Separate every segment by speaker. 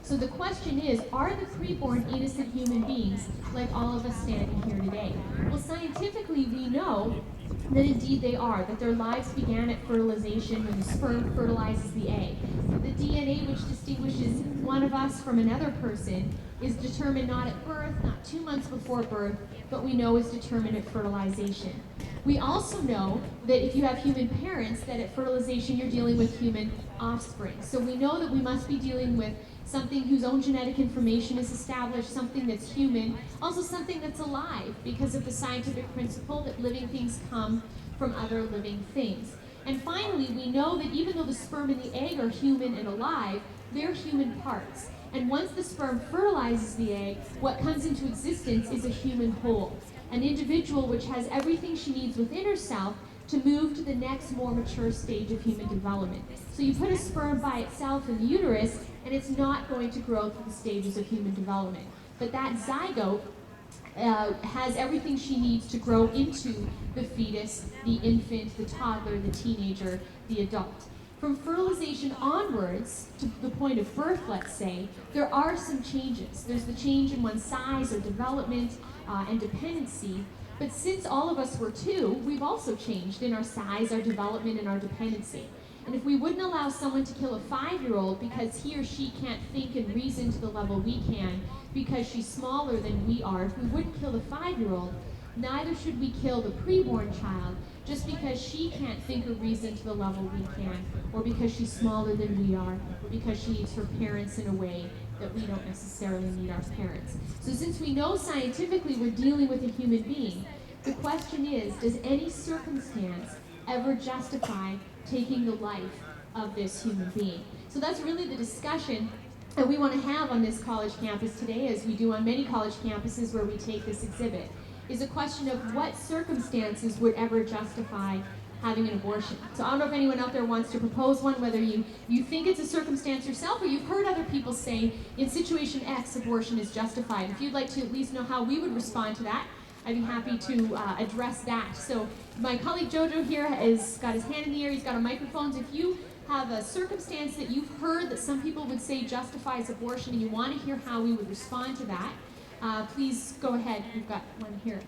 Speaker 1: So the question is, are the preborn innocent human beings like all of us standing here today? Well, scientifically, we know that indeed they are, that their lives began at fertilization when the sperm fertilizes the egg. The DNA which distinguishes one of us from another person is determined not at birth, not 2 months before birth, but we know is determined at fertilization. We also know that if you have human parents, that at fertilization you're dealing with human offspring. So we know that we must be dealing with something whose own genetic information is established, something that's human, also something that's alive, because of the scientific principle that living things come from other living things. And finally, we know that even though the sperm and the egg are human and alive, they're human parts. And once the sperm fertilizes the egg, what comes into existence is a human whole, an individual which has everything she needs within herself to move to the next more mature stage of human development. So you put a sperm by itself in the uterus, and it's not going to grow through the stages of human development. But that zygote has everything she needs to grow into the fetus, the infant, the toddler, the teenager, the adult. From fertilization onwards, to the point of birth, let's say, there are some changes. There's the change in one's size or development and dependency. But since all of us were two, we've also changed in our size, our development, and our dependency. And if we wouldn't allow someone to kill a 5-year-old because he or she can't think and reason to the level we can, because she's smaller than we are, if we wouldn't kill the 5-year-old, neither should we kill the preborn child just because she can't think or reason to the level we can, or because she's smaller than we are, or because she needs her parents in a way that we don't necessarily need our parents. So since we know scientifically we're dealing with a human being, the question is, does any circumstance ever justify taking the life of this human being? So that's really the discussion that we want to have on this college campus today, as we do on many college campuses where we take this exhibit, is a question of what circumstances would ever justify having an abortion. So I don't know if anyone out there wants to propose one, whether you think it's a circumstance yourself, or you've heard other people say, in situation X, abortion is justified. If you'd like to at least know how we would respond to that, I'd be happy to address that. So my colleague Jojo here has got his hand in the air, he's got our microphones. If you have a circumstance that you've heard that some people would say justifies abortion and you want to hear how we would respond to that, please go ahead. We've got one here.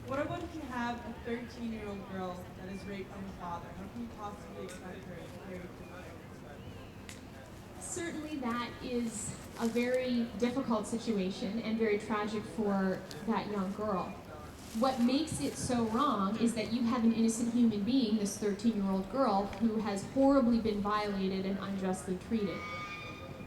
Speaker 2: What about if you have a 13-year-old girl that is raped from the father? How can you possibly expect her to carry through?
Speaker 1: Certainly that is a very difficult situation and very tragic for that young girl. What makes it so wrong is that you have an innocent human being, this 13-year-old girl, who has horribly been violated and unjustly treated.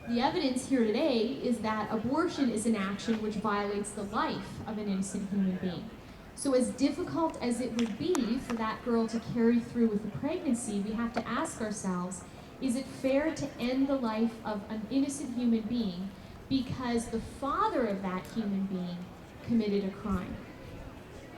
Speaker 1: The evidence here today is that abortion is an action which violates the life of an innocent human being. So as difficult as it would be for that girl to carry through with the pregnancy, we have to ask ourselves, is it fair to end the life of an innocent human being because the father of that human being committed a crime?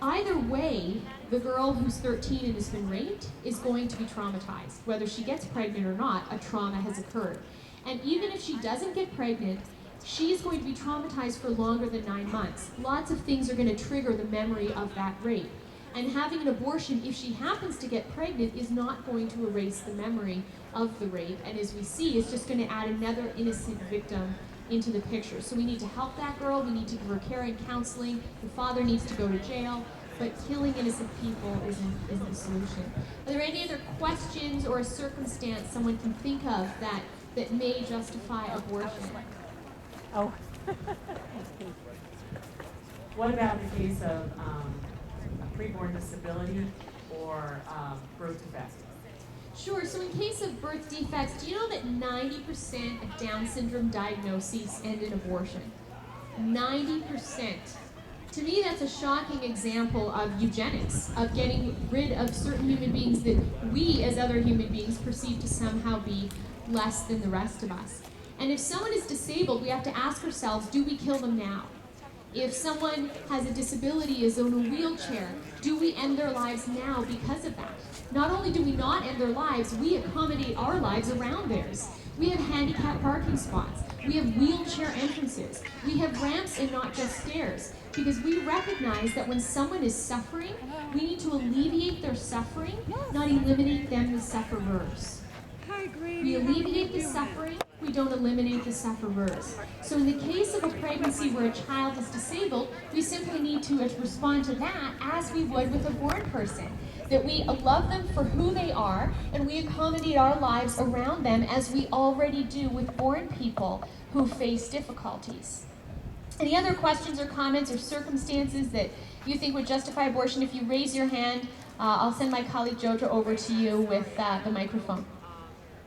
Speaker 1: Either way, the girl who's 13 and has been raped is going to be traumatized. Whether she gets pregnant or not, a trauma has occurred. And even if she doesn't get pregnant, she is going to be traumatized for longer than 9 months. Lots of things are going to trigger the memory of that rape. And having an abortion, if she happens to get pregnant, is not going to erase the memory of the rape. And as we see, it's just going to add another innocent victim into the picture. So we need to help that girl, we need to give her care and counseling, the father needs to go to jail, but killing innocent people isn't the solution. Are there any other questions or a circumstance someone can think of that may justify abortion?
Speaker 3: Oh.
Speaker 4: What about the case of a preborn disability or birth defect?
Speaker 1: Sure, so in case of birth defects, do you know that 90% of Down syndrome diagnoses end in abortion? 90%. To me, that's a shocking example of eugenics, of getting rid of certain human beings that we as other human beings perceive to somehow be less than the rest of us. And if someone is disabled, we have to ask ourselves, do we kill them now? If someone has a disability, is in a wheelchair, do we end their lives now because of that? Not only do we not end their lives, we accommodate our lives around theirs. We have handicapped parking spots. We have wheelchair entrances. We have ramps and not just stairs. Because we recognize that when someone is suffering, we need to alleviate their suffering, not eliminate them as sufferers. We alleviate the suffering, we don't eliminate the sufferers. So in the case of a pregnancy where a child is disabled, we simply need to respond to that as we would with a born person. That we love them for who they are, and we accommodate our lives around them as we already do with born people who face difficulties. Any other questions or comments or circumstances that you think would justify abortion? If you raise your hand, I'll send my colleague Jojo over to you with the microphone.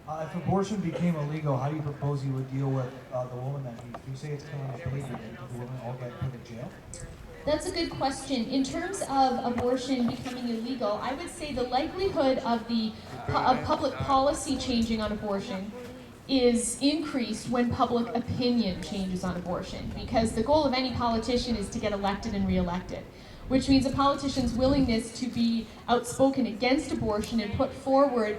Speaker 3: If abortion became illegal, how do you propose you would deal with the woman that you say it's killing a baby? Did the woman all get put in jail?
Speaker 1: That's a good question. In terms of abortion becoming illegal, I would say the likelihood of public policy changing on abortion is increased when public opinion changes on abortion, because the goal of any politician is to get elected and re-elected, which means a politician's willingness to be outspoken against abortion and put forward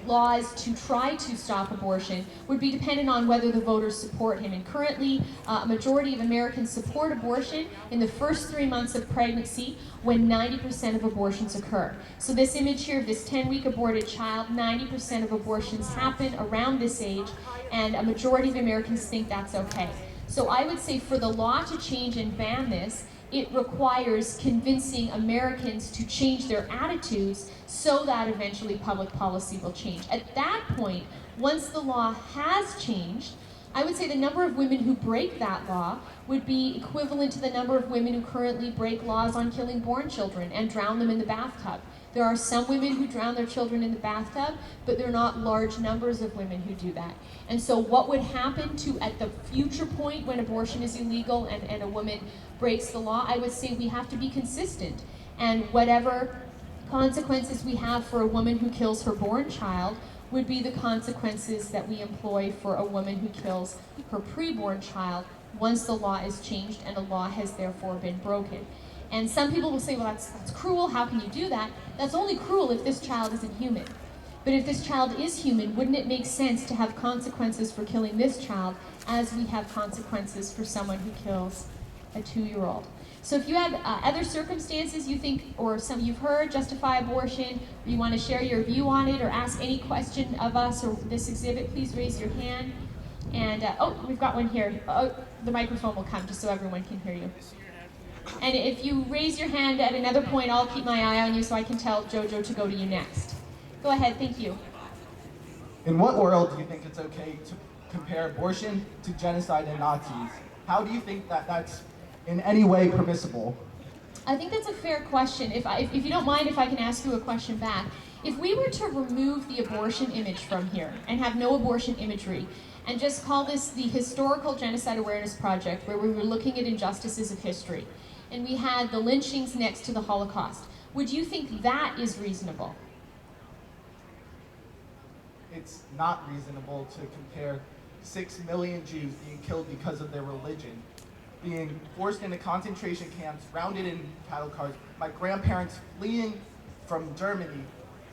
Speaker 1: laws to try to stop abortion would be dependent on whether the voters support him. And currently, a majority of Americans support abortion in the first 3 months of pregnancy when 90% of abortions occur. So this image here of this 10-week aborted child, 90% of abortions happen around this age, and a majority of Americans think that's okay. So I would say for the law to change and ban this, it requires convincing Americans to change their attitudes so that eventually public policy will change. At that point, once the law has changed, I would say the number of women who break that law would be equivalent to the number of women who currently break laws on killing born children and drown them in the bathtub. There are some women who drown their children in the bathtub, but they're not large numbers of women who do that. And so what would happen at the future point when abortion is illegal and a woman breaks the law, I would say we have to be consistent. And whatever consequences we have for a woman who kills her born child would be the consequences that we employ for a woman who kills her preborn child once the law is changed and a law has therefore been broken. And some people will say, well, that's cruel, how can you do that? That's only cruel if this child isn't human. But if this child is human, wouldn't it make sense to have consequences for killing this child as we have consequences for someone who kills a 2-year-old? So if you have other circumstances you think, or some you've heard, justify abortion, or you want to share your view on it, or ask any question of us or this exhibit, please raise your hand. And, oh, we've got one here. Oh, the microphone will come just so everyone can hear you. And if you raise your hand at another point, I'll keep my eye on you so I can tell Jojo to go to you next. Go ahead, thank you.
Speaker 5: In what world do you think it's okay to compare abortion to genocide and Nazis? How do you think that that's in any way permissible?
Speaker 1: I think that's a fair question. If you don't mind, if I can ask you a question back. If we were to remove the abortion image from here and have no abortion imagery, and just call this the Historical Genocide Awareness Project, where we were looking at injustices of history, and we had the lynchings next to the Holocaust, would you think that is reasonable?
Speaker 5: It's not reasonable to compare 6 million Jews being killed because of their religion, being forced into concentration camps, rounded in cattle cars, my grandparents fleeing from Germany,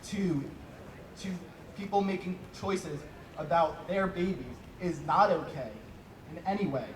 Speaker 5: to people making choices about their babies is not okay in any way.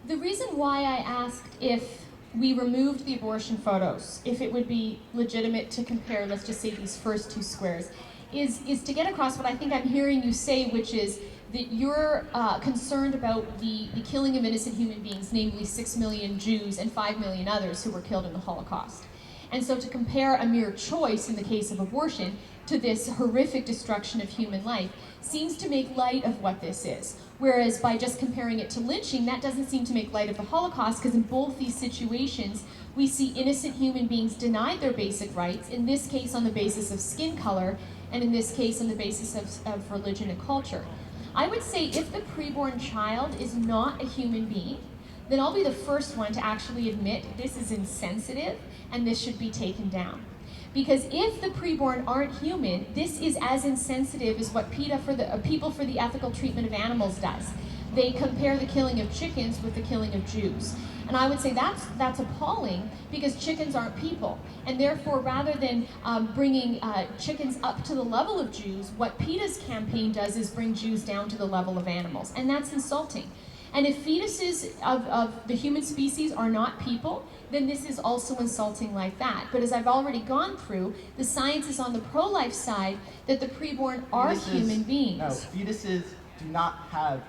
Speaker 1: The reason why I asked if we removed the abortion photos, if it would be legitimate to compare, let's just say, these first 2 squares, is to get across what I think I'm hearing you say, which is that you're concerned about the killing of innocent human beings, namely 6 million Jews and 5 million others who were killed in the Holocaust. And so to compare a mere choice in the case of abortion to this horrific destruction of human life seems to make light of what this is. Whereas by just comparing it to lynching, that doesn't seem to make light of the Holocaust, because in both these situations, we see innocent human beings denied their basic rights, in this case on the basis of skin color, and in this case on the basis of religion and culture. I would say if the preborn child is not a human being, then I'll be the first one to actually admit this is insensitive and this should be taken down. Because if the preborn aren't human, this is as insensitive as what PETA, People for the Ethical Treatment of Animals, does. They compare the killing of chickens with the killing of Jews. And I would say that's appalling, because chickens aren't people. And therefore, rather than bringing chickens up to the level of Jews, what PETA's campaign does is bring Jews down to the level of animals. And that's insulting. And if fetuses of the human species are not people, then this is also insulting like that. But as I've already gone through, the science is on the pro-life side that the preborn are human beings.
Speaker 5: No, fetuses do not have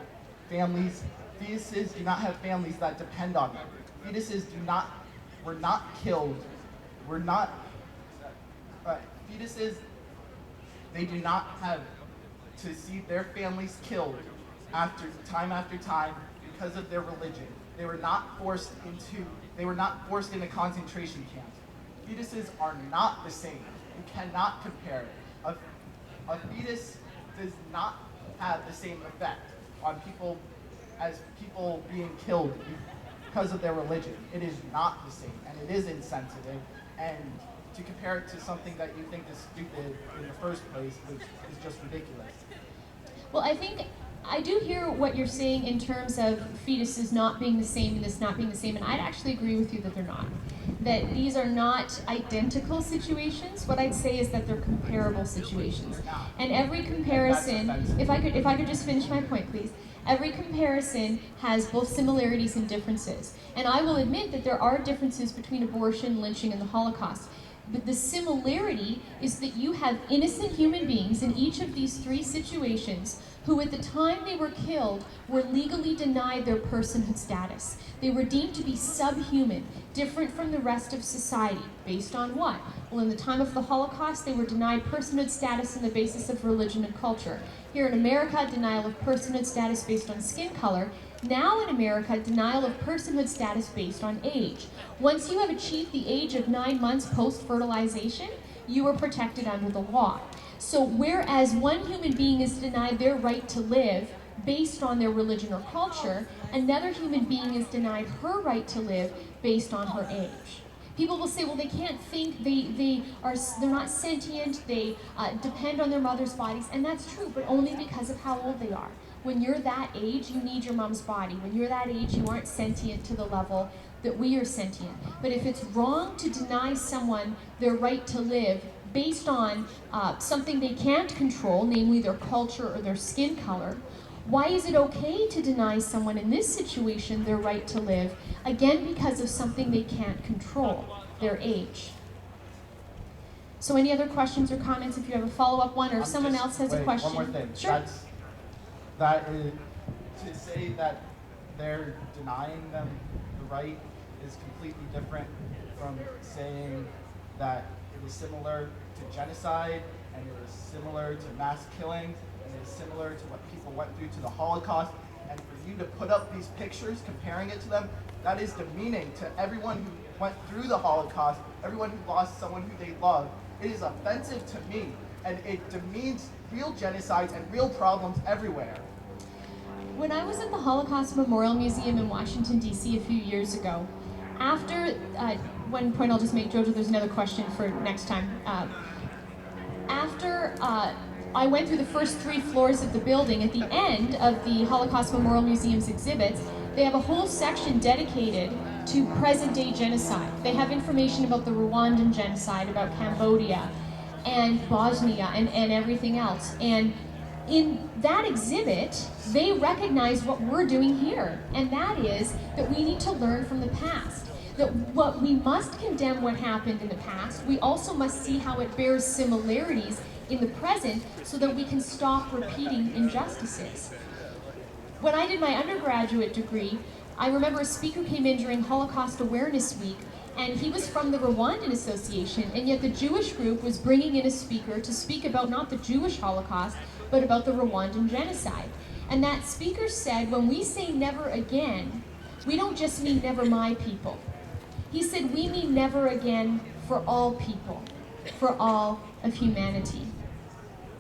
Speaker 5: families. Fetuses do not have families that depend on them. Fetuses were not killed. Fetuses, they do not have to see their families killed after time because of their religion. They were not forced into concentration camps. Fetuses are not the same. You cannot compare it. A fetus does not have the same effect on people as people being killed because of their religion. It is not the same, and it is insensitive, and to compare it to something that you think is stupid in the first place is just ridiculous.
Speaker 1: Well, I do hear what you're saying in terms of fetuses not being the same and this not being the same, and I'd actually agree with you that they're not. That these are not identical situations. What I'd say is that they're comparable situations. And every comparison, if I could just finish my point, please. Every comparison has both similarities and differences. And I will admit that there are differences between abortion, lynching, and the Holocaust. But the similarity is that you have innocent human beings in each of these three situations who at the time they were killed were legally denied their personhood status. They were deemed to be subhuman, different from the rest of society. Based on what? Well, in the time of the Holocaust, they were denied personhood status on the basis of religion and culture. Here in America, denial of personhood status based on skin color. Now in America, denial of personhood status based on age. Once you have achieved the age of 9 months post-fertilization, you are protected under the law. So whereas one human being is denied their right to live based on their religion or culture, another human being is denied her right to live based on her age. People will say, well, they can't think, they're not sentient, they depend on their mother's bodies, and that's true, but only because of how old they are. When you're that age, you need your mom's body. When you're that age, you aren't sentient to the level that we are sentient. But if it's wrong to deny someone their right to live based on something they can't control, namely their culture or their skin color, why is it okay to deny someone in this situation their right to live, again because of something they can't control, their age? So any other questions or comments if you have a follow-up one, or if someone else has a question?
Speaker 5: One more thing.
Speaker 1: Sure.
Speaker 5: That is, to say that they're denying them the right is completely different from saying that it is similar to genocide, and it is similar to mass killings, and it is similar to what people went through to the Holocaust. And for you to put up these pictures comparing it to them, that is demeaning to everyone who went through the Holocaust, everyone who lost someone who they loved. It is offensive to me, and it demeans real genocides and real problems everywhere.
Speaker 1: When I was at the Holocaust Memorial Museum in Washington, D.C. a few years ago, after, one point I'll just make, Jojo, there's another question for next time. After I went through the first 3 floors of the building, at the end of the Holocaust Memorial Museum's exhibits, they have a whole section dedicated to present-day genocide. They have information about the Rwandan genocide, about Cambodia, and Bosnia, and everything else. And in that exhibit, they recognize what we're doing here, and that is that we need to learn from the past. That what we must condemn what happened in the past, we also must see how it bears similarities in the present so that we can stop repeating injustices. When I did my undergraduate degree, I remember a speaker came in during Holocaust Awareness Week, and he was from the Rwandan Association, and yet the Jewish group was bringing in a speaker to speak about not the Jewish Holocaust, but about the Rwandan genocide. And that speaker said, when we say never again, we don't just mean never my people. He said, we mean never again for all people, for all of humanity.